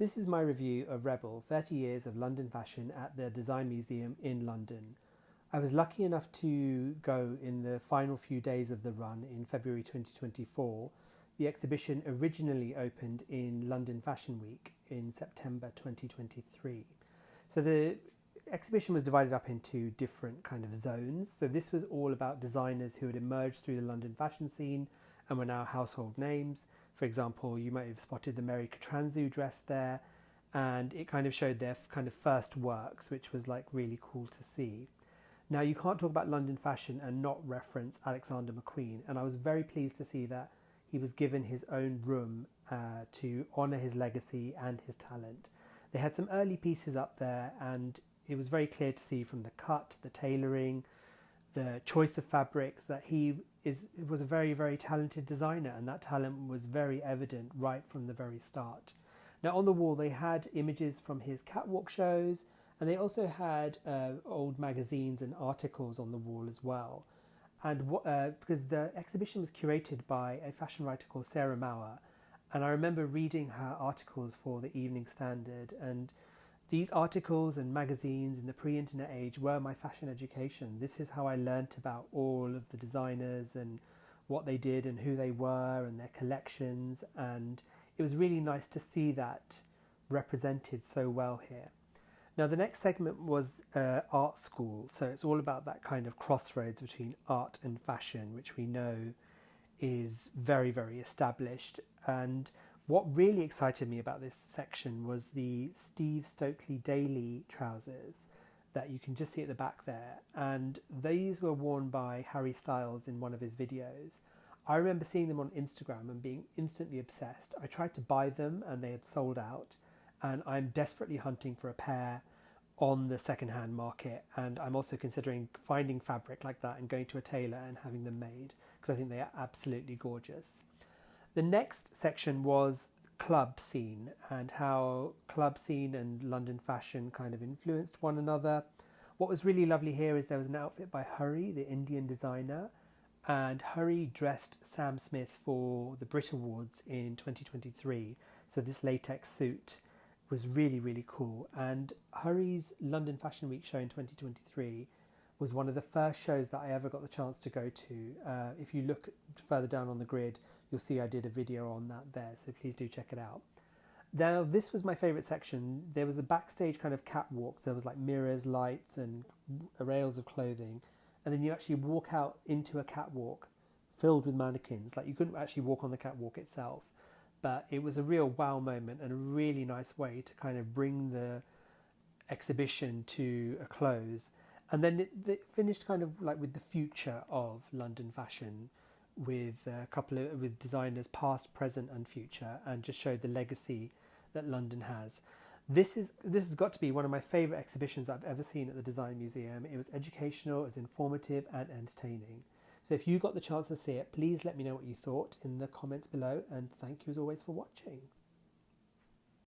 This is my review of Rebel, 30 Years of London Fashion at the Design Museum in London. I was lucky enough to go in the final few days of the run in February 2024. The exhibition originally opened in London Fashion Week in September 2023. So the exhibition was divided up into different kind of zones. So this was all about designers who had emerged through the London fashion scene and were now household names. For example, you might have spotted the Mary Katranzou dress there, and it kind of showed their kind of first works, which was like really cool to see. Now, you can't talk about London fashion and not reference Alexander McQueen, and I was very pleased to see that he was given his own room to honour his legacy and his talent. They had some early pieces up there, and it was very clear to see from the cut, the tailoring, the choice of fabrics that he was a very, very talented designer, and that talent was very evident right from the very start. Now, on the wall they had images from his catwalk shows, and they also had old magazines and articles on the wall as well. And because the exhibition was curated by a fashion writer called Sarah Mauer, and I remember reading her articles for the Evening Standard, and these articles and magazines in the pre-internet age were my fashion education. This is how I learnt about all of the designers and what they did and who they were and their collections, and it was really nice to see that represented so well here. Now, the next segment was art school, so it's all about that kind of crossroads between art and fashion, which we know is very, very established. And what really excited me about this section was the Steven Stokely-Daley trousers that you can just see at the back there. And these were worn by Harry Styles in one of his videos. I remember seeing them on Instagram and being instantly obsessed. I tried to buy them and they had sold out. And I'm desperately hunting for a pair on the second-hand market. And I'm also considering finding fabric like that and going to a tailor and having them made, because I think they are absolutely gorgeous. The next section was club scene and how club scene and London fashion kind of influenced one another. What was really lovely here is there was an outfit by Hurry, the Indian designer, and Hurry dressed Sam Smith for the Brit Awards in 2023. So this latex suit was really, really cool. And Hurry's London Fashion Week show in 2023 was one of the first shows that I ever got the chance to go to. If you look further down on the grid, you'll see I did a video on that there, so please do check it out. Now, this was my favourite section. There was a backstage kind of catwalk. There was like mirrors, lights and rails of clothing. And then you actually walk out into a catwalk filled with mannequins. Like, you couldn't actually walk on the catwalk itself. But it was a real wow moment and a really nice way to kind of bring the exhibition to a close. And then it finished kind of like with the future of London fashion, with with designers past, present and future, and just showed the legacy that London has. This has got to be one of my favourite exhibitions I've ever seen at the Design Museum. It was educational, it was informative and entertaining. So if you got the chance to see it, please let me know what you thought in the comments below, and thank you as always for watching.